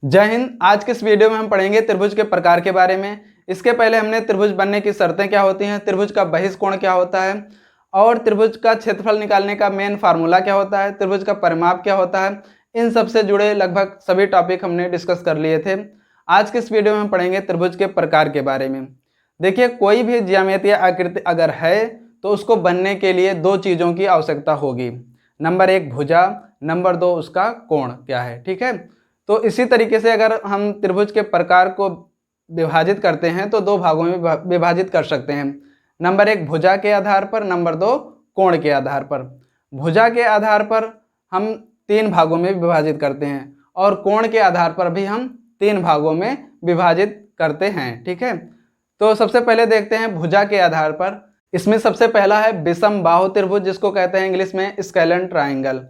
जय हिंद। आज के इस वीडियो में हम पढ़ेंगे त्रिभुज के प्रकार के बारे में। इसके पहले हमने त्रिभुज बनने की शर्तें क्या होती हैं, त्रिभुज का बहिष्कोण क्या होता है और त्रिभुज का क्षेत्रफल निकालने का मेन फार्मूला क्या होता है, त्रिभुज का परिमाप क्या होता है, इन सब से जुड़े लगभग सभी टॉपिक हमने डिस्कस कर लिए थे। आज के इस वीडियो में हम पढ़ेंगे त्रिभुज के प्रकार के बारे में। देखिए, कोई भी ज्यामितीय आकृति अगर है तो उसको बनने के लिए दो चीज़ों की आवश्यकता होगी। नंबर एक भुजा, नंबर दो उसका कोण क्या है। ठीक है, तो इसी तरीके से अगर हम त्रिभुज के प्रकार को विभाजित करते हैं तो दो भागों में विभाजित कर सकते हैं। नंबर एक भुजा के आधार पर, नंबर दो कोण के आधार पर। भुजा के आधार पर हम तीन भागों में विभाजित करते हैं और कोण के आधार पर भी हम तीन भागों में विभाजित करते हैं। ठीक है, तो सबसे पहले देखते हैं भुजा के आधार पर। इसमें सबसे पहला है विषम बाहु त्रिभुज, जिसको कहते हैं इंग्लिश में स्केलेन ट्राइंगल।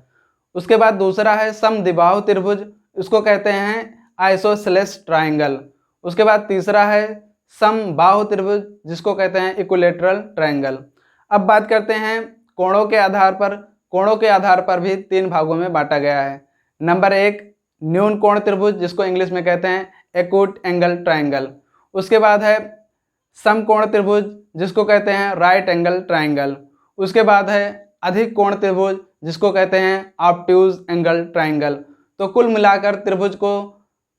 उसके बाद दूसरा है समद्विबाहु त्रिभुज, उसको कहते हैं आइसोसेलेस ट्राइंगल। उसके बाद तीसरा है समबाहु त्रिभुज, जिसको कहते हैं इक्विलेटरल ट्राइंगल। अब बात करते हैं कोणों के आधार पर। कोणों के आधार पर भी तीन भागों में बांटा गया है। नंबर एक न्यून कोण त्रिभुज, जिसको इंग्लिश में कहते हैं एक्यूट एंगल ट्राइंगल। उसके बाद है समकोण त्रिभुज, जिसको कहते हैं राइट एंगल ट्राइंगल। उसके बाद है अधिक कोण त्रिभुज, जिसको कहते हैं ऑब्ट्यूज एंगल ट्राइंगल। तो कुल मिलाकर त्रिभुज को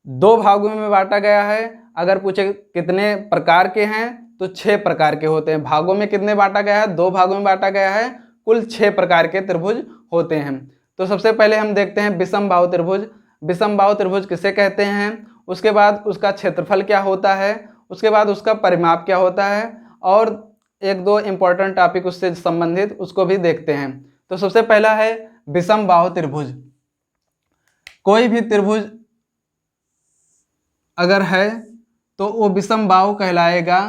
दो भागों में बांटा गया है। अगर पूछे कितने प्रकार के हैं तो 6 प्रकार के होते हैं। भागों में कितने बांटा गया है, दो भागों में बांटा गया है। कुल 6 प्रकार के त्रिभुज होते हैं। तो सबसे पहले हम देखते हैं विषम बाहु त्रिभुज। विषम बाहु त्रिभुज किसे कहते हैं, उसके बाद उसका क्षेत्रफल क्या होता है, उसके बाद उसका परिमाप क्या होता है और एक दो इंपॉर्टेंट टॉपिक उससे संबंधित उसको भी देखते हैं। तो सबसे पहला है विषम बाहु त्रिभुज। कोई भी त्रिभुज अगर है तो वो विषम बाहु कहलाएगा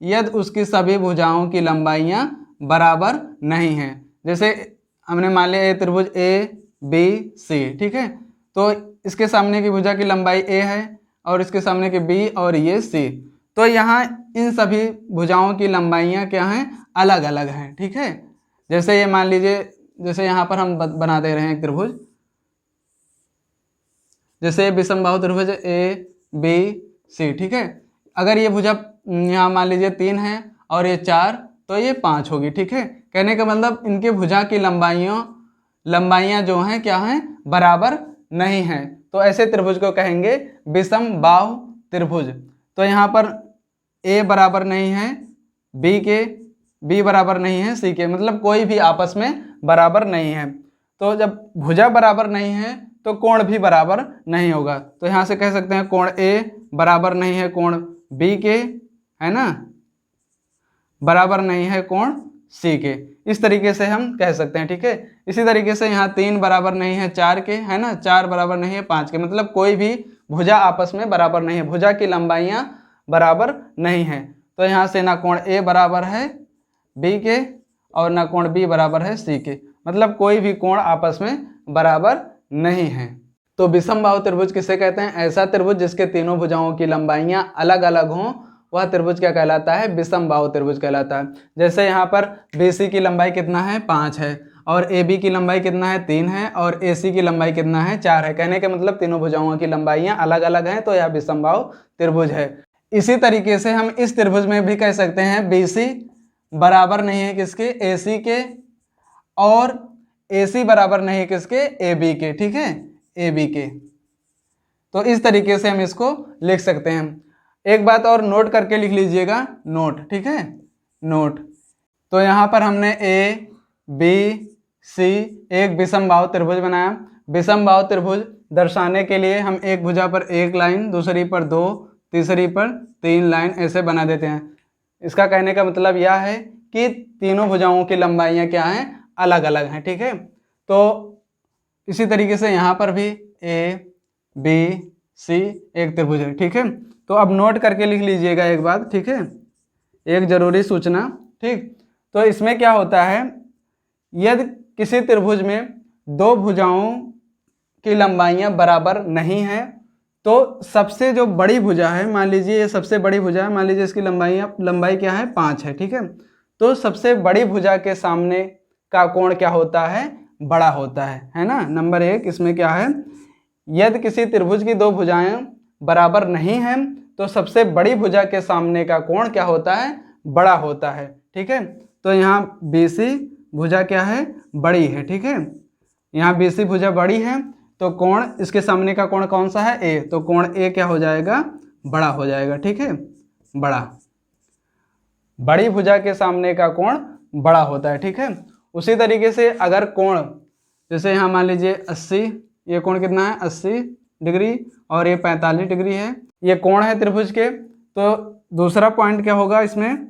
यदि उसकी सभी भुजाओं की लंबाइयां बराबर नहीं हैं। जैसे हमने मान लिया ये त्रिभुज ए बी सी, ठीक है, तो इसके सामने की भुजा की लंबाई ए है और इसके सामने की बी और ये सी। तो यहाँ इन सभी भुजाओं की लंबाइयां क्या हैं, अलग अलग हैं। ठीक है, जैसे ये मान लीजिए, जैसे यहाँ पर हम बना दे रहे हैं एक त्रिभुज, जैसे विषम बाहु त्रिभुज ए बी सी। ठीक है, अगर ये भुजा यहाँ मान लीजिए 3 है और ये 4, तो ये 5 होगी। ठीक है, कहने का मतलब इनके भुजा की लंबाइयाँ जो हैं क्या हैं, बराबर नहीं हैं। तो ऐसे त्रिभुज को कहेंगे विषम बाहु त्रिभुज। तो यहाँ पर ए बराबर नहीं है बी के, बी बराबर नहीं है सी के, मतलब कोई भी आपस में बराबर नहीं है। तो जब भुजा बराबर नहीं है तो कोण भी बराबर नहीं होगा। तो यहाँ से कह सकते हैं कोण ए बराबर नहीं है कोण बी के, है ना, बराबर नहीं है कोण सी के। इस तरीके से हम कह सकते हैं। ठीक है, इसी तरीके से यहाँ 3 बराबर नहीं है 4 के, है ना, 4 बराबर नहीं है 5 के, मतलब कोई भी भुजा आपस में बराबर नहीं है, भुजा की लंबाइयाँ बराबर नहीं है। तो यहाँ से ना कोण ए बराबर है बी के और ना कोण बी बराबर है सी के, मतलब कोई भी कोण आपस में बराबर नहीं है। तो विषम बाहु त्रिभुज किसे कहते हैं, ऐसा त्रिभुज जिसके तीनों भुजाओं की लंबाइयां अलग अलग हों, वह त्रिभुज क्या कहलाता है, विषम बाहु त्रिभुज कहलाता है। जैसे यहाँ पर BC की लंबाई कितना है, 5 है, और AB की लंबाई कितना है, 3 है, और AC की लंबाई कितना है, 4 है। कहने का मतलब तीनों भुजाओं की लंबाइयां अलग अलग हैं, तो यह विषम बाहु त्रिभुज है। इसी तरीके से हम इस त्रिभुज में भी कह सकते हैं BC बराबर नहीं है किसके, AC के, और AC बराबर नहीं है किसके, AB के। ठीक है, AB के। तो इस तरीके से हम इसको लिख सकते हैं। एक बात और नोट करके लिख लीजिएगा, नोट। ठीक है, नोट। तो यहाँ पर हमने A B C एक विषम बाहु त्रिभुज बनाया। विषम बाहु त्रिभुज दर्शाने के लिए हम एक भुजा पर एक लाइन, दूसरी पर 2, तीसरी पर 3 लाइन ऐसे बना देते हैं। इसका कहने का मतलब यह है कि तीनों भुजाओं की लंबाइयाँ क्या हैं, अलग अलग हैं। ठीक है, तो इसी तरीके से यहाँ पर भी A B C एक त्रिभुज है। ठीक है, तो अब नोट करके लिख लीजिएगा एक बात। ठीक है, एक जरूरी सूचना। ठीक, तो इसमें क्या होता है, यदि किसी त्रिभुज में दो भुजाओं की लंबाइयाँ बराबर नहीं हैं तो सबसे जो बड़ी भुजा है, मान लीजिए ये सबसे बड़ी भुजा है, मान लीजिए इसकी लंबाई क्या है, 5 है। ठीक है, तो सबसे बड़ी भुजा के सामने का कोण क्या होता है, बड़ा होता है ना। नंबर 1 इसमें क्या है, यदि किसी त्रिभुज की दो भुजाएं बराबर नहीं है तो सबसे बड़ी भुजा के सामने का कोण क्या होता है, बड़ा होता है। ठीक है, तो यहाँ BC भुजा क्या है, बड़ी है। ठीक है, यहाँ BC भुजा बड़ी है तो कोण इसके सामने का कोण कौन सा है, A, तो कोण A क्या हो जाएगा, बड़ा हो जाएगा। ठीक है, बड़ा, बड़ी भुजा के सामने का कोण बड़ा होता है। ठीक है, उसी तरीके से अगर कोण जैसे यहाँ मान लीजिए 80, ये कोण कितना है 80 डिग्री और ये 45 डिग्री है, ये कोण है त्रिभुज के। तो दूसरा पॉइंट क्या होगा इसमें,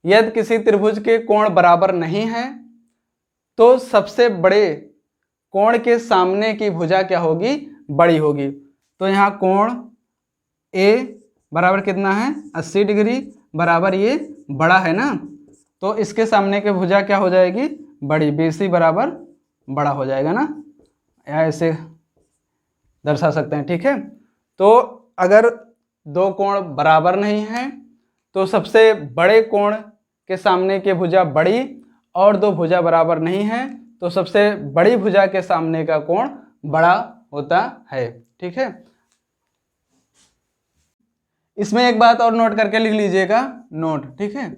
यदि किसी त्रिभुज के कोण बराबर नहीं है तो सबसे बड़े कोण के सामने की भुजा क्या होगी, बड़ी होगी। तो यहाँ कोण A बराबर कितना है 80 डिग्री बराबर ये बड़ा है ना, तो इसके सामने की भुजा क्या हो जाएगी, बड़ी, BC बराबर बड़ा हो जाएगा ना, या ऐसे दर्शा सकते हैं। ठीक है, तो अगर दो कोण बराबर नहीं है तो सबसे बड़े कोण के सामने की भुजा बड़ी और दो भुजा बराबर नहीं है तो सबसे बड़ी भुजा के सामने का कोण बड़ा होता है। ठीक है, इसमें एक बात और नोट करके लिख लीजिएगा, नोट। ठीक है,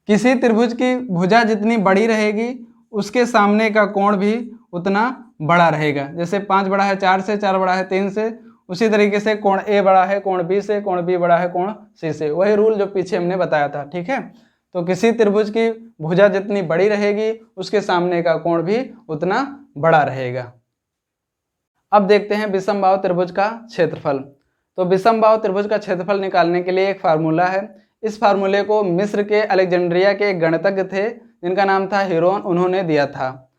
किसी त्रिभुज की भुजा जितनी बड़ी रहेगी उसके सामने का कोण भी उतना बड़ा रहेगा। जैसे 5 बड़ा है 4 से, 4 बड़ा है 3 से, उसी तरीके से कोण A बड़ा है कोण B से, कोण B बड़ा है कोण C से, वही रूल जो पीछे हमने बताया था। ठीक है, तो किसी त्रिभुज की भुजा जितनी बड़ी रहेगी उसके सामने का कोण भी उतना बड़ा रहेगा। अब देखते हैं विषमबाहु त्रिभुज का क्षेत्रफल। तो विषमबाहु त्रिभुज का क्षेत्रफल निकालने के लिए एक फार्मूला है। इस फार्मूले को मिस्र के अलेक्जेंड्रिया के एक गणितज्ञ थे जिनका नाम था हीरोन, उन्होंने दिया था।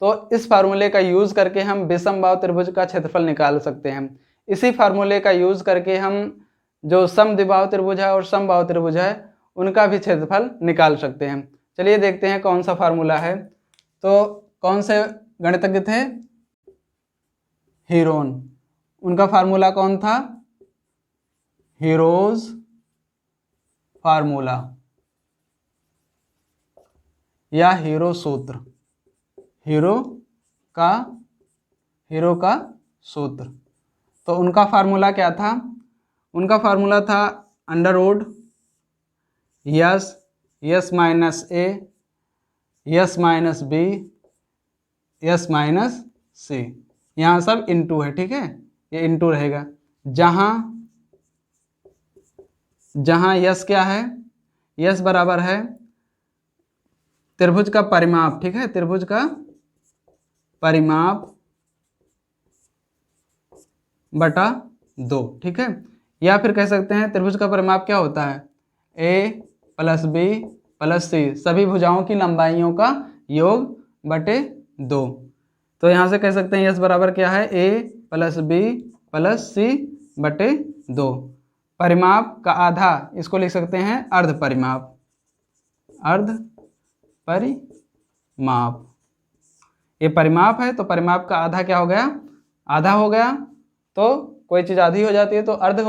तो इस फार्मूले का यूज करके हम विषमबाहु त्रिभुज का क्षेत्रफल निकाल सकते हैं। इसी फार्मूले का यूज करके हम जो समद्विबाहु त्रिभुज है और समबाहु त्रिभुज है उनका भी क्षेत्रफल निकाल सकते हैं। चलिए देखते हैं कौन सा फार्मूला है। तो कौन से गणितज्ञ थे, हीरोन, उनका फार्मूला कौन था, हीरोज फार्मूला या हीरो सूत्र, हीरो का सूत्र। तो उनका फार्मूला क्या था, उनका फार्मूला था under root S minus A S minus B S minus C, यहाँ सब इनटू है। ठीक है, ये इनटू रहेगा। जहां यस क्या है, यस बराबर है त्रिभुज का परिमाप। ठीक है, त्रिभुज का परिमाप बटा 2। ठीक है, या फिर कह सकते हैं त्रिभुज का परिमाप क्या होता है, A plus B plus C, सभी भुजाओं की लंबाइयों का योग बटे 2। तो यहाँ से कह सकते हैं यस बराबर क्या है, A plus B plus C बटे 2। परिमाप का आधा इसको लिख सकते हैं अर्ध परिमाप, अर्ध परिमाप। ये परिमाप है तो परिमाप का आधा क्या हो गया, आधा हो गया। तो कोई चीज़ आधी हो जाती है तो अर्ध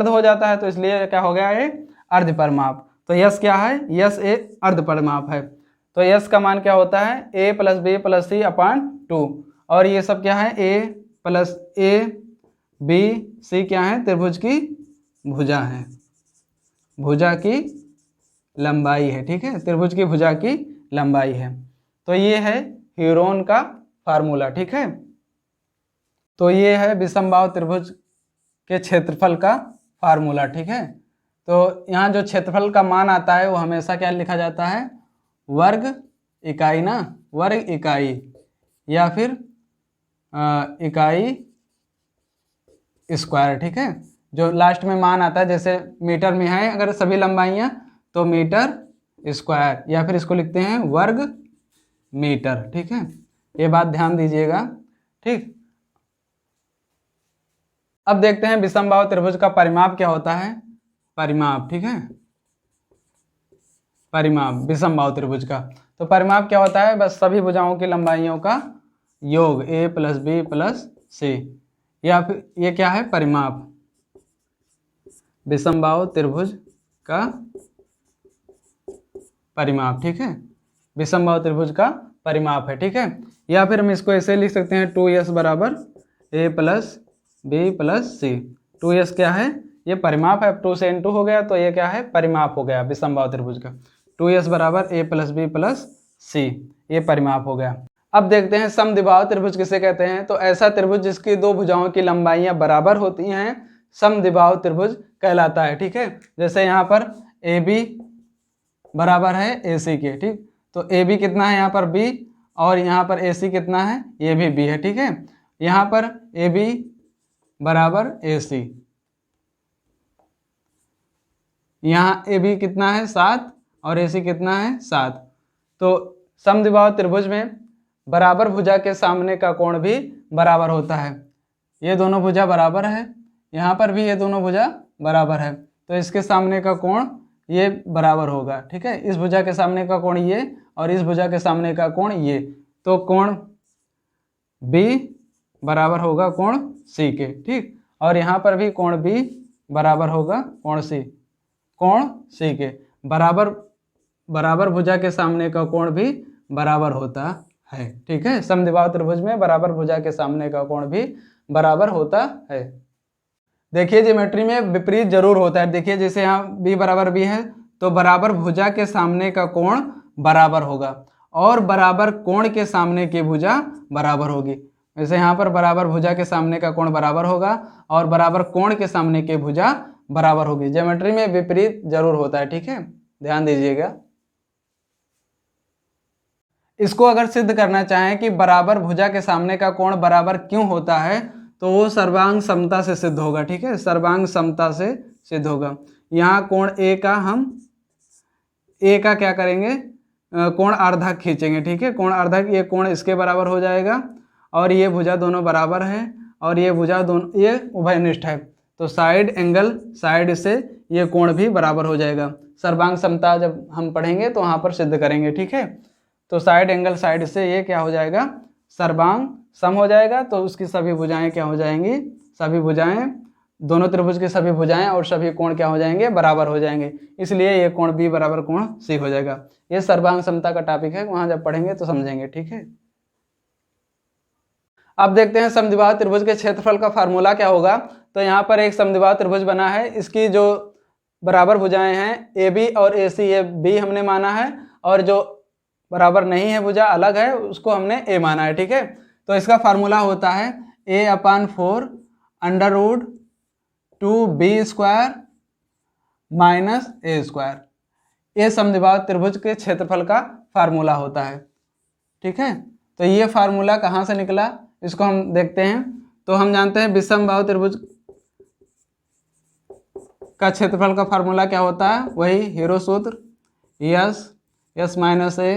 हो जाता है, तो इसलिए क्या हो गया, ये अर्ध परिमाप। तो यस क्या है, यस ए अर्ध परिमाप है। तो यस का मान क्या होता है, A plus B plus C अपान 2। और ये सब क्या है, A plus A B C क्या है, त्रिभुज की भुजा है, भुजा की लंबाई है। ठीक है, त्रिभुज की भुजा की लंबाई है। तो ये है हीरोन का फार्मूला। ठीक है, तो ये है विषमबाहु त्रिभुज के क्षेत्रफल का फार्मूला। ठीक है, तो यहाँ जो क्षेत्रफल का मान आता है वो हमेशा क्या लिखा जाता है, वर्ग इकाई ना, वर्ग इकाई या फिर इकाई स्क्वायर। ठीक है, जो लास्ट में मान आता है, जैसे मीटर में है अगर सभी लंबाइयाँ तो मीटर स्क्वायर, या फिर इसको लिखते हैं वर्ग मीटर। ठीक है, ये बात ध्यान दीजिएगा। ठीक, अब देखते हैं विषमबाहु त्रिभुज का परिमाप क्या होता है, परिमाप। ठीक है, परिमाप विषमबाहु त्रिभुज का। तो परिमाप क्या होता है, बस सभी भुजाओं की लंबाइयों का योग A plus B plus C, या फिर ये क्या है, परिमाप, विषमबाहु त्रिभुज का परिमाप। ठीक है, विषमबाहु त्रिभुज का परिमाप है। ठीक है, या फिर हम इसको ऐसे लिख सकते हैं 2S बराबर A plus B plus C। 2s क्या है, ये परिमाप है। 2 से इनटू हो गया तो ये क्या है, परिमाप हो गया विषमबाहु त्रिभुज का। 2s बराबर a प्लस बी प्लस सी, ये परिमाप हो गया। अब देखते हैं समद्विबाहु त्रिभुज किसे कहते हैं। तो ऐसा त्रिभुज जिसकी दो भुजाओं की लंबाइयां बराबर होती हैं समद्विबाहु त्रिभुज कहलाता है। ठीक है, जैसे यहाँ पर ए बी बराबर है ए सी के। ठीक, तो ए बी कितना है यहाँ पर b, और यहाँ पर ए सी कितना है, ये भी b है। ठीक है, यहाँ पर ए बी बराबर ए सी, यहाँ ए बी कितना है 7 और ए सी कितना है 7। तो समद्विबाहु त्रिभुज में बराबर भुजा के सामने का कोण भी बराबर होता है। ये दोनों भुजा बराबर है, यहाँ पर भी ये दोनों भुजा बराबर है, तो इसके सामने का कोण ये बराबर होगा। ठीक है, इस भुजा के सामने का कोण ये और इस भुजा के सामने का कोण ये, तो कोण B बराबर होगा कोण C के। ठीक, और यहाँ पर भी कोण B बराबर होगा कोण C के। बराबर भुजा के सामने का कोण भी बराबर होता है। ठीक है, समद्विबाहु त्रिभुज में बराबर भुजा के सामने का कोण भी बराबर होता है। देखिए ज्योमेट्री में विपरीत जरूर होता है। देखिए जैसे यहाँ b बराबर b है तो बराबर भुजा के सामने का कोण बराबर होगा और बराबर कोण के सामने की भुजा बराबर होगी। वैसे यहाँ पर बराबर भुजा के सामने का कोण बराबर होगा और बराबर कोण के सामने की भुजा बराबर होगी। ज्योमेट्री में विपरीत जरूर होता है। ठीक है, ध्यान दीजिएगा। इसको अगर सिद्ध करना चाहें कि बराबर भुजा के सामने का कोण बराबर क्यों होता है तो वो सर्वांग समता से सिद्ध होगा। ठीक है, सर्वांग समता से सिद्ध होगा। यहाँ कोण ए का हम ए का क्या करेंगे, कोण अर्धक खींचेंगे। ठीक है, कोण अर्धक, ये कोण इसके बराबर हो जाएगा और ये भुजा दोनों बराबर है और ये भुजा दोनों ये उभयनिष्ठ है, तो साइड एंगल साइड से ये कोण भी बराबर हो जाएगा। सर्वांग समता जब हम पढ़ेंगे तो वहाँ पर सिद्ध करेंगे। ठीक है, तो साइड एंगल साइड से ये क्या हो जाएगा, सर्वांग सम हो जाएगा। तो उसकी सभी भुजाएं क्या हो जाएंगी, सभी भुजाएं, दोनों त्रिभुज की सभी भुजाएं और सभी कोण क्या हो जाएंगे, बराबर हो जाएंगे। इसलिए ये कोण B बराबर कोण C हो जाएगा। ये सर्वांग समता का टॉपिक है, वहां जब पढ़ेंगे तो समझेंगे। ठीक है, अब देखते हैं समद्विबाहु त्रिभुज के क्षेत्रफल का फार्मूला क्या होगा। तो यहाँ पर एक समद्विबाहु त्रिभुज बना है, इसकी जो बराबर भुजाएं हैं AB और AC, ये B हमने माना है और जो बराबर नहीं है भुजा अलग है उसको हमने A माना है। ठीक है, तो इसका फार्मूला होता है A/4 √ 2B² माइनस A²। ये समद्विबाहु त्रिभुज के क्षेत्रफल का फार्मूला होता है। ठीक है, तो ये फार्मूला कहाँ से निकला इसको हम देखते हैं। तो हम जानते हैं विषमबाहु त्रिभुज का क्षेत्रफल का फार्मूला क्या होता है, वही हीरो सूत्र S minus A,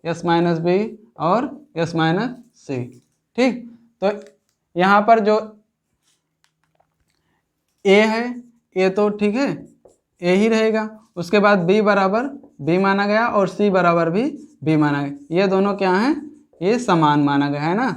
S minus B और S माइनस C। ठीक, तो यहाँ पर जो A है ये तो ठीक है A ही रहेगा, उसके बाद B बराबर B माना गया और C बराबर भी B माना गया। ये दोनों क्या हैं, ये समान माना गया है ना,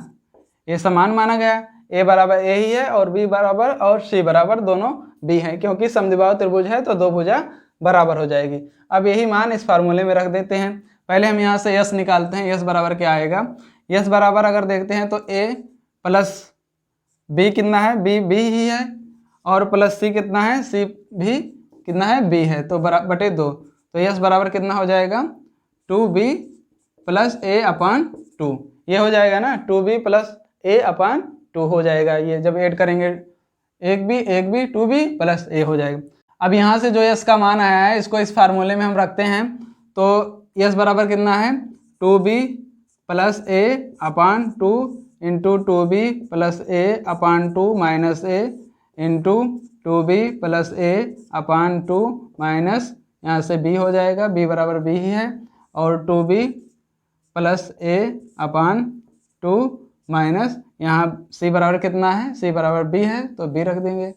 ये समान माना गया। A बराबर A ही है और B बराबर और C बराबर दोनों B है, क्योंकि समद्विबाहु त्रिभुज है तो दो भुजा बराबर हो जाएगी। अब यही मान इस फार्मूले में रख देते हैं। पहले हम यहाँ से S निकालते हैं। S बराबर क्या आएगा, S बराबर अगर देखते हैं तो A प्लस B कितना है, B ही है और प्लस C कितना है, C भी कितना है, B है, तो बटे 2। तो S बराबर कितना हो जाएगा 2B प्लस A/2। ये हो जाएगा ना 2B प्लस A/2 हो जाएगा। ये जब ऐड करेंगे एक B 2B प्लस A हो जाएगा। अब यहाँ से जो S का मान आया है इसको इस फार्मूले में हम रखते हैं। तो S बराबर कितना है 2B plus A/2 into 2B plus A/2 minus A into 2B plus A/2 minus, यहाँ से B हो जाएगा, B बराबर B ही है, और 2B प्लस A/2 माइनस, यहाँ C बराबर कितना है, C बराबर B है तो B रख देंगे।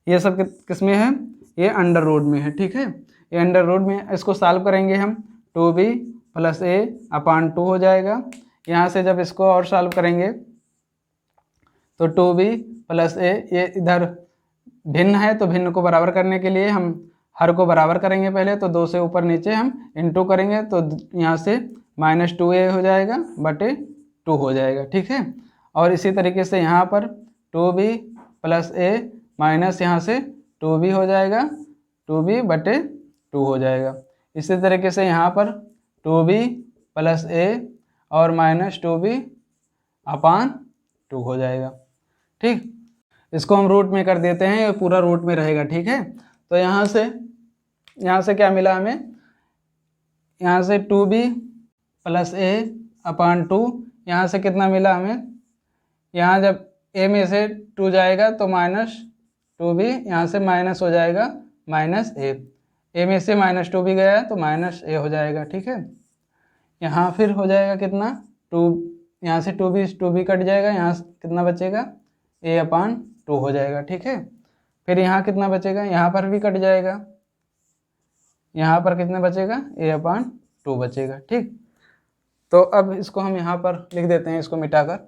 ये सब किस में है, ये अंडर रूट में है। ठीक है, ये अंडर रूट में, इसको सॉल्व करेंगे हम 2B प्लस A/2 हो जाएगा। यहाँ से जब इसको और सॉल्व करेंगे तो 2B प्लस A, ये इधर भिन्न है तो भिन्न को बराबर करने के लिए हम हर को बराबर करेंगे पहले, तो 2 से ऊपर नीचे हम इंटू करेंगे तो यहाँ से माइनस 2A हो जाएगा बटे 2 हो जाएगा। ठीक है, और इसी तरीके से यहाँ पर 2B प्लस A माइनस यहाँ से 2b हो जाएगा, 2b/2 हो जाएगा। इसी तरीके से यहाँ पर 2b + a और -2b/2 हो जाएगा। ठीक, इसको हम रूट में कर देते हैं, ये पूरा रूट में रहेगा। ठीक है, तो यहाँ से क्या मिला हमें, यहाँ से 2b + a/2, यहाँ से कितना मिला हमें, यहाँ जब a में से 2 जाएगा तो -2b, यहाँ से माइनस हो जाएगा -a, a में से -2b गया तो -a हो जाएगा। ठीक है, यहाँ फिर हो जाएगा कितना, 2, यहाँ से 2b कट जाएगा, यहाँ कितना बचेगा, a/2 हो जाएगा। ठीक है, फिर यहाँ कितना बचेगा, यहाँ पर भी कट जाएगा, यहाँ पर कितना बचेगा, a/2 बचेगा। ठीक, तो अब इसको हम यहाँ पर लिख देते हैं, इसको मिटाकर।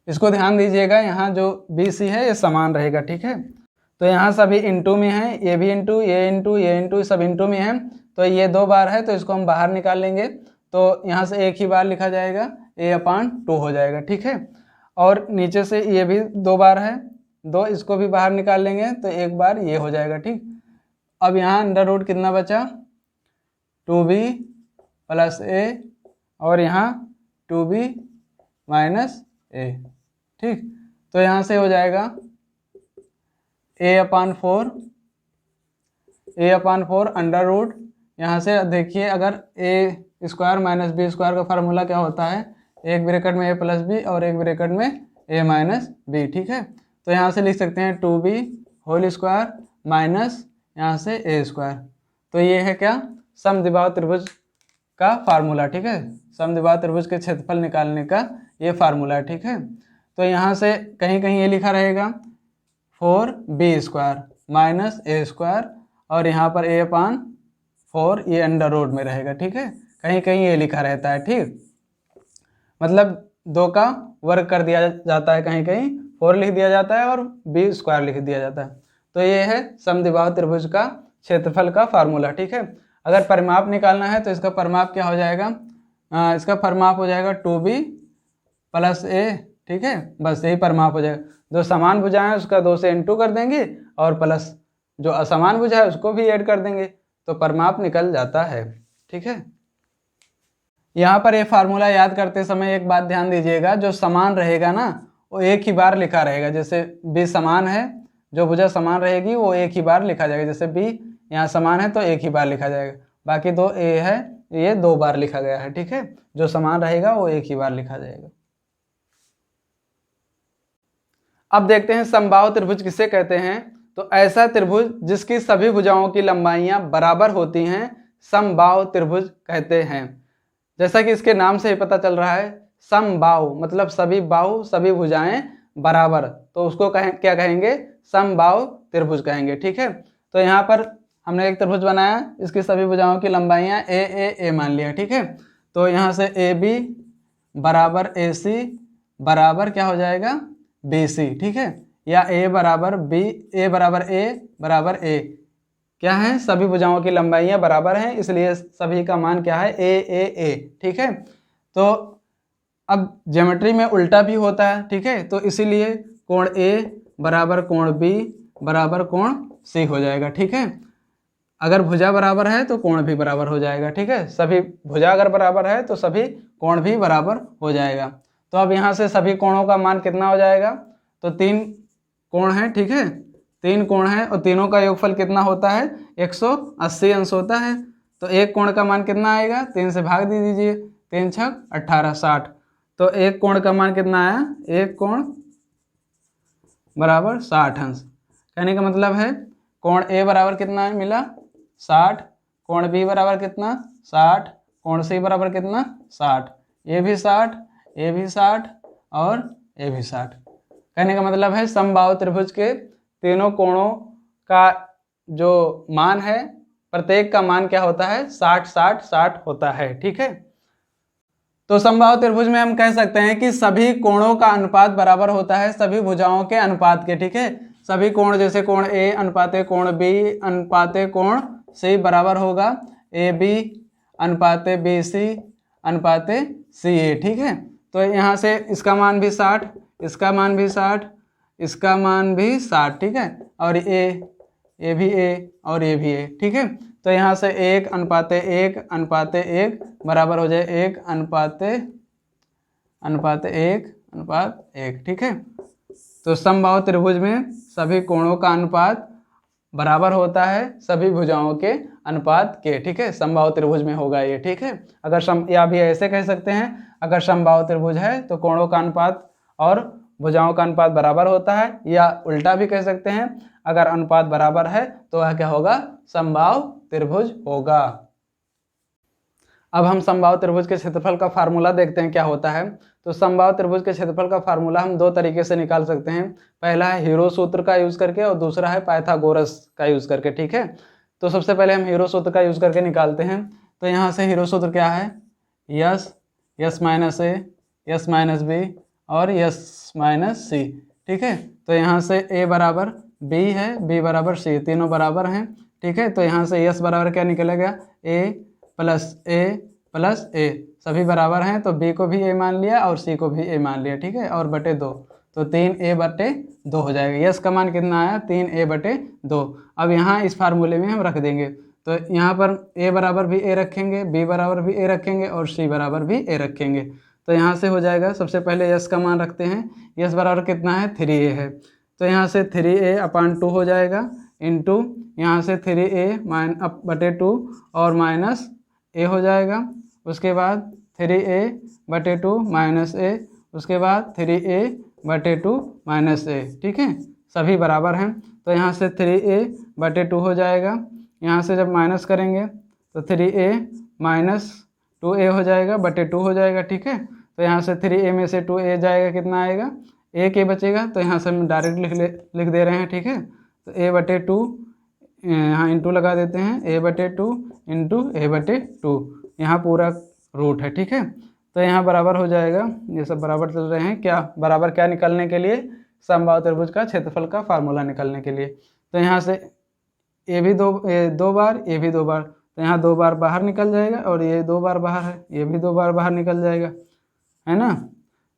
इसको ध्यान दीजिएगा, यहाँ जो BC है ये समान रहेगा। ठीक है, तो यहाँ सभी इंटू में है, ये भी इंटू, ये इंटू, ये इंटू, सब इंटू में है, तो ये 2 बार है, तो इसको हम बाहर निकाल लेंगे, तो यहाँ से एक ही बार लिखा जाएगा, a/2 हो जाएगा। ठीक है, और नीचे से ये भी 2 बार है, 2, इसको भी बाहर निकाल लेंगे तो एक बार ये हो जाएगा। ठीक, अब यहाँ अंडर रूट कितना बचा, 2b + a और यहाँ 2b - a। ठीक, तो यहाँ से हो जाएगा a/4 अंडर रूट, यहाँ से देखिए अगर a² - b² का फार्मूला क्या होता है, एक ब्रैकेट में a + b और एक ब्रैकेट में a - b। ठीक है, तो यहाँ से लिख सकते हैं 2b² माइनस यहाँ से a²। तो ये है क्या, समद्विबाहु त्रिभुज का फार्मूला। ठीक है, समद्विबाहु त्रिभुज के क्षेत्रफल निकालने का ये फार्मूला है। ठीक है, तो यहाँ से कहीं कहीं ये लिखा रहेगा 4b² माइनस a² और यहाँ पर a/4 ये अंडर रूट में रहेगा। ठीक है, कहीं कहीं ये लिखा रहता है। ठीक, मतलब 2 का वर्ग कर दिया जाता है, कहीं कहीं 4 लिख दिया जाता है और b² लिख दिया जाता है। तो ये है समद्विबाहु त्रिभुज का क्षेत्रफल का फार्मूला। ठीक है, अगर परिमाप निकालना है तो इसका परिमाप क्या हो जाएगा, इसका परिमाप हो जाएगा 2b + a। ठीक है, बस यही परिमाप हो जाएगा। जो समान भुजा है उसका 2 से इंटू कर देंगे और प्लस जो असमान भुजा है उसको भी ऐड कर देंगे, तो परिमाप निकल जाता है। ठीक है, यहाँ पर ये फार्मूला याद करते समय एक बात ध्यान दीजिएगा, जो समान रहेगा ना वो एक ही बार लिखा रहेगा। जैसे b समान है, जो भुजा समान रहेगी वो एक ही बार लिखा जाएगा। जैसे b यहाँ समान है तो एक ही बार लिखा जाएगा, बाकी 2 a है ये 2 बार लिखा गया है। ठीक है, जो समान रहेगा वो एक ही बार लिखा जाएगा। अब देखते हैं समबाहु त्रिभुज किसे कहते हैं। तो ऐसा त्रिभुज जिसकी सभी भुजाओं की लंबाइयां बराबर होती हैं समबाहु त्रिभुज कहते हैं। जैसा कि इसके नाम से ही पता चल रहा है, समबाहु मतलब सभी बाहु सभी भुजाएं बराबर, तो उसको क्या कहेंगे, समबाहु त्रिभुज कहेंगे। ठीक है, तो यहाँ पर हमने एक त्रिभुज बनाया, इसकी सभी भुजाओं की लंबाइयां a मान लिया। ठीक है, तो यहाँ से AB = AC बराबर क्या हो जाएगा, BC। ठीक है, या A = A क्या है, सभी भुजाओं की लंबाइयां बराबर हैं, इसलिए सभी का मान क्या है, a। ठीक है, तो अब ज्योमेट्री में उल्टा भी होता है। ठीक है, तो इसीलिए कोण A बराबर कोण B बराबर कोण C हो जाएगा। ठीक है, अगर भुजा बराबर है तो कोण भी बराबर हो जाएगा। ठीक है, सभी भुजा अगर बराबर है तो सभी कोण भी बराबर हो जाएगा। तो अब यहाँ से सभी कोणों का मान कितना हो जाएगा, तो 3 कोण है। ठीक है, 3 कोण है और तीनों का योगफल कितना होता है, 180 अंश होता है। तो एक कोण का मान कितना आएगा, 3 से भाग दे दीजिए, 3 × 6 = 18 60। तो एक कोण का मान कितना आया, एक कोण बराबर 60 अंश। कहने का मतलब है कोण A बराबर कितना मिला, 60, कोण B बराबर कितना 60, कोण C बराबर कितना 60, ये भी 60, ये भी 60 और ये भी 60। कहने का मतलब है समबाहु त्रिभुज के तीनों कोणों का जो मान है प्रत्येक का मान क्या होता है, 60 60 60 होता है। ठीक है, तो समबाहु त्रिभुज में हम कह सकते हैं कि सभी कोणों का अनुपात बराबर होता है सभी भुजाओं के अनुपात के। ठीक है, सभी कोण जैसे कोण A अनुपाते कोण B अनुपाते कोण C बराबर होगा AB अनुपाते BC अनुपाते सी ए, ठीक है। तो यहाँ से इसका मान भी 60, इसका मान भी 60, इसका मान भी 60, ठीक है। और ये भी ए और ये भी ए, ठीक है। तो यहाँ से 1 अनुपाते 1 अनुपाते 1 बराबर हो जाए 1 अनुपाते 1 अनुपात 1, ठीक है। तो समबाहु त्रिभुज में सभी कोणों का अनुपात बराबर होता है सभी भुजाओं के अनुपात के, ठीक है। समबाहु त्रिभुज में होगा ये, ठीक है। अगर या भी ऐसे कह सकते हैं, अगर समबाहु त्रिभुज है तो कोणों का अनुपात और भुजाओं का अनुपात बराबर होता है, या उल्टा भी कह सकते हैं, अगर अनुपात बराबर है तो वह क्या होगा, समबाहु त्रिभुज होगा। अब हम समबाहु त्रिभुज के क्षेत्रफल का फार्मूला देखते हैं क्या होता है। तो समबाहु त्रिभुज के क्षेत्रफल का फार्मूला हम दो तरीके से निकाल सकते हैं। पहला है हीरो सूत्र का यूज करके और दूसरा है पाइथागोरस का यूज करके, ठीक है। तो सबसे पहले हम हीरो सूत्र का यूज करके निकालते हैं। तो यहाँ से हीरो सूत्र क्या है, yes minus A, S minus B और यस माइनस सी, ठीक है। तो यहाँ से ए बराबर बी है, बी बराबर सी, तीनों बराबर हैं, ठीक है। तो यहाँ से यस बराबर क्या निकलेगा, ए प्लस ए, सभी बराबर हैं तो बी को भी ए मान लिया और सी को भी ए मान लिया, ठीक है। और बटे 2, तो 3a/2 हो जाएगा। यस का मान कितना आया, 3a/2। अब यहाँ इस फार्मूले में हम रख देंगे। तो यहाँ पर a बराबर भी a रखेंगे, b बराबर भी a रखेंगे और c बराबर भी a रखेंगे। तो यहाँ से हो जाएगा, सबसे पहले यस का मान रखते हैं। यस बराबर कितना है, 3a है। तो यहाँ से 3a/2 हो जाएगा, इंटू यहाँ से 3a/2 और माइनस a हो जाएगा। उसके बाद 3a/2 माइनस a, उसके बाद 3a/2 माइनस a, ठीक है। सभी बराबर हैं तो यहाँ से 3a/2 हो जाएगा। यहाँ से जब माइनस करेंगे तो 3a माइनस 2a हो जाएगा, बटे 2 हो जाएगा, ठीक है। तो यहाँ से 3a में से 2a जाएगा, कितना आएगा, एक a बचेगा। तो यहाँ से हम डायरेक्ट लिख दे रहे हैं, ठीक है। तो a/2 यहाँ इंटू लगा देते हैं, a/2 इंटू a/2, यहाँ पूरा रूट है, ठीक है। तो यहाँ बराबर हो जाएगा, ये सब बराबर चल रहे हैं, क्या बराबर क्या निकालने के लिए, समबाहु त्रिभुज का क्षेत्रफल का फार्मूला निकालने के लिए। तो यहाँ से ए भी दो बार, ये भी 2 बार, तो यहाँ 2 बार बाहर निकल जाएगा और ये 2 बार बाहर है, ये भी 2 बार बाहर निकल जाएगा, है ना।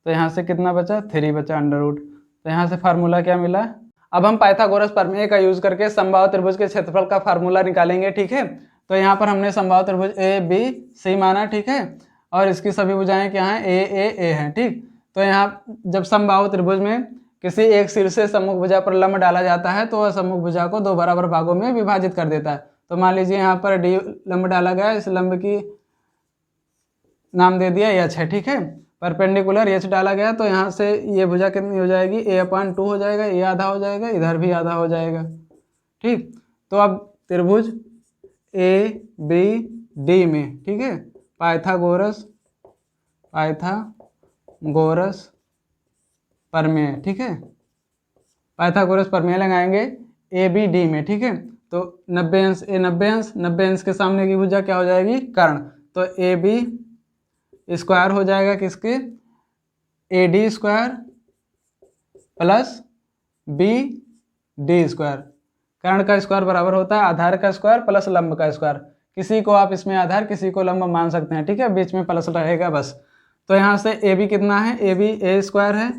तो यहाँ से कितना बचा, 3 बचा अंडर रूट। तो यहाँ से फार्मूला क्या मिला। अब हम पाइथागोरस प्रमेय का यूज करके समबाहु त्रिभुज के क्षेत्रफल का फार्मूला निकालेंगे, ठीक है। तो यहाँ पर हमने समबाहु त्रिभुज ए बी सी माना, ठीक है। और इसकी सभी भुजाएं क्या हैं, ए हैं, ठीक। तो यहाँ जब समबाहु त्रिभुज में किसी एक सिर से सम्मुख भुजा पर लंब डाला जाता है तो वह सम्मुख भुजा को 2 बराबर भागों में विभाजित कर देता है। तो मान लीजिए यहाँ पर डी लंब डाला गया, इस लंब की नाम दे दिया एच है, ठीक है। परपेंडिकुलर एच डाला गया तो यहाँ से ये भुजा कितनी हो जाएगी, a/2 हो जाएगा, ये आधा हो जाएगा, इधर भी आधा हो जाएगा, ठीक। तो अब त्रिभुज ए बी डी में, ठीक है, पाइथागोरस प्रमेय, ठीक है, पाइथागोरस प्रमेय लगाएंगे ए बी डी में, ठीक है। तो 90 अंश ए 90 अंश, 90 अंश के सामने की भुजा क्या हो जाएगी, कर्ण। तो ए बी स्क्वायर हो जाएगा किसके, A D square plus B D square. कर्ण का स्क्वायर बराबर होता है आधार का स्क्वायर प्लस लंब का स्क्वायर। किसी को आप इसमें आधार किसी को लंब मान सकते हैं, ठीक है, बीच में प्लस रहेगा बस। तो यहाँ से ए बी कितना है, ए बी ए स्क्वायर है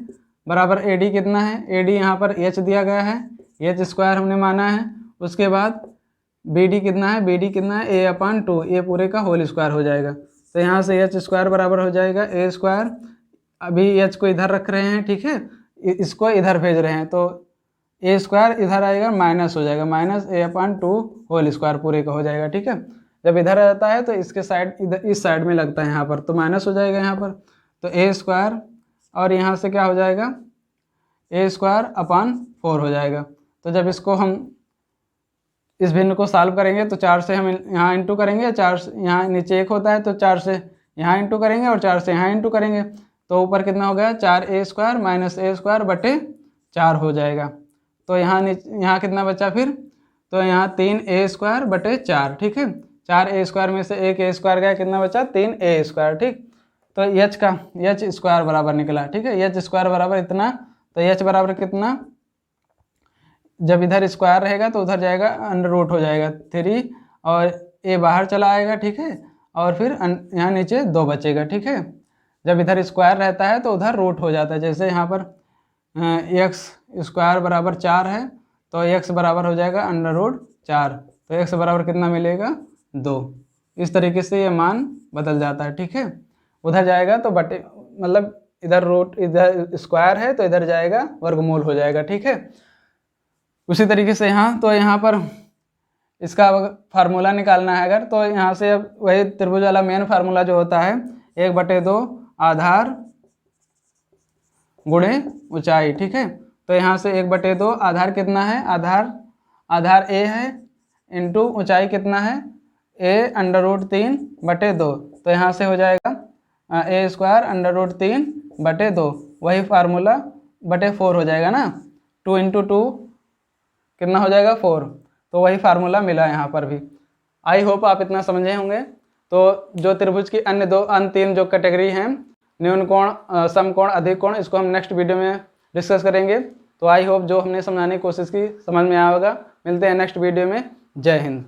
बराबर ए डी कितना है, ए डी यहाँ पर एच दिया गया है, एच स्क्वायर हमने माना है। उसके बाद बी डी कितना है, बी डी कितना है, a/2, ये पूरे का होल स्क्वायर हो जाएगा। तो यहाँ से एच स्क्वायर बराबर हो जाएगा ए स्क्वायर, अभी एच को इधर रख रहे हैं, ठीक है, इसको इधर भेज रहे हैं, तो ए स्क्वायर इधर आएगा माइनस हो जाएगा, माइनस a/2 होल स्क्वायर पूरे का हो जाएगा, ठीक है। जब इधर रहता है तो इसके साइड इधर इस साइड में लगता है यहाँ पर, तो माइनस हो जाएगा यहाँ पर। तो ए स्क्वायर और यहाँ से क्या हो जाएगा, a²/4 हो जाएगा। तो जब इसको हम इस भिन्न को सॉल्व करेंगे तो 4 से हम यहाँ इंटू करेंगे, 4 से यहाँ नीचे 1 होता है तो 4 से यहाँ इंटू करेंगे और 4 से यहाँ इंटू करेंगे, तो ऊपर कितना हो गया, 4a² माइनस a²/4 हो जाएगा। तो यहाँ कितना बचा फिर, तो यहाँ 3a²/4, ठीक है। 4a² में से 1a² गया, कितना बचा, 3a², ठीक। तो एच स्क्वायर बराबर निकला, ठीक है, एच स्क्वायर बराबर इतना। तो एच बराबर कितना, जब इधर स्क्वायर रहेगा तो उधर जाएगा अंडर रूट हो जाएगा 3 और ए बाहर चला आएगा, ठीक है। और फिर यहाँ नीचे 2 बचेगा, ठीक है। जब इधर स्क्वायर रहता है तो उधर रूट हो जाता है। जैसे यहाँ पर एक्स स्क्वायर बराबर 4 है तो एक्स बराबर हो जाएगा √4, तो एक्स बराबर कितना मिलेगा 2। इस तरीके से ये मान बदल जाता है, ठीक है। उधर जाएगा तो बटे मतलब इधर रूट, इधर स्क्वायर है तो इधर जाएगा वर्गमूल हो जाएगा, ठीक है। उसी तरीके से यहाँ तो यहाँ पर इसका फार्मूला निकालना है अगर, तो यहाँ से अब वही त्रिभुज वाला मेन फार्मूला जो होता है 1/2 आधार गुणे ऊंचाई, ठीक है। तो यहाँ से 1/2 आधार कितना है, आधार ए है इंटू ऊंचाई कितना है a√3/2, तो यहाँ से हो जाएगा a² √3/2, वही फार्मूला बटे 4 हो जाएगा ना, 2 × 2 कितना हो जाएगा 4, तो वही फार्मूला मिला यहाँ पर भी। आई होप आप इतना समझे होंगे। तो जो त्रिभुज की अन्य 3 जो कैटेगरी हैं, न्यून कोण, समकोण, अधिक कोण, इसको हम नेक्स्ट वीडियो में डिस्कस करेंगे। तो आई होप जो हमने समझाने की कोशिश की समझ में आया होगा। मिलते हैं नेक्स्ट वीडियो में। जय हिंद।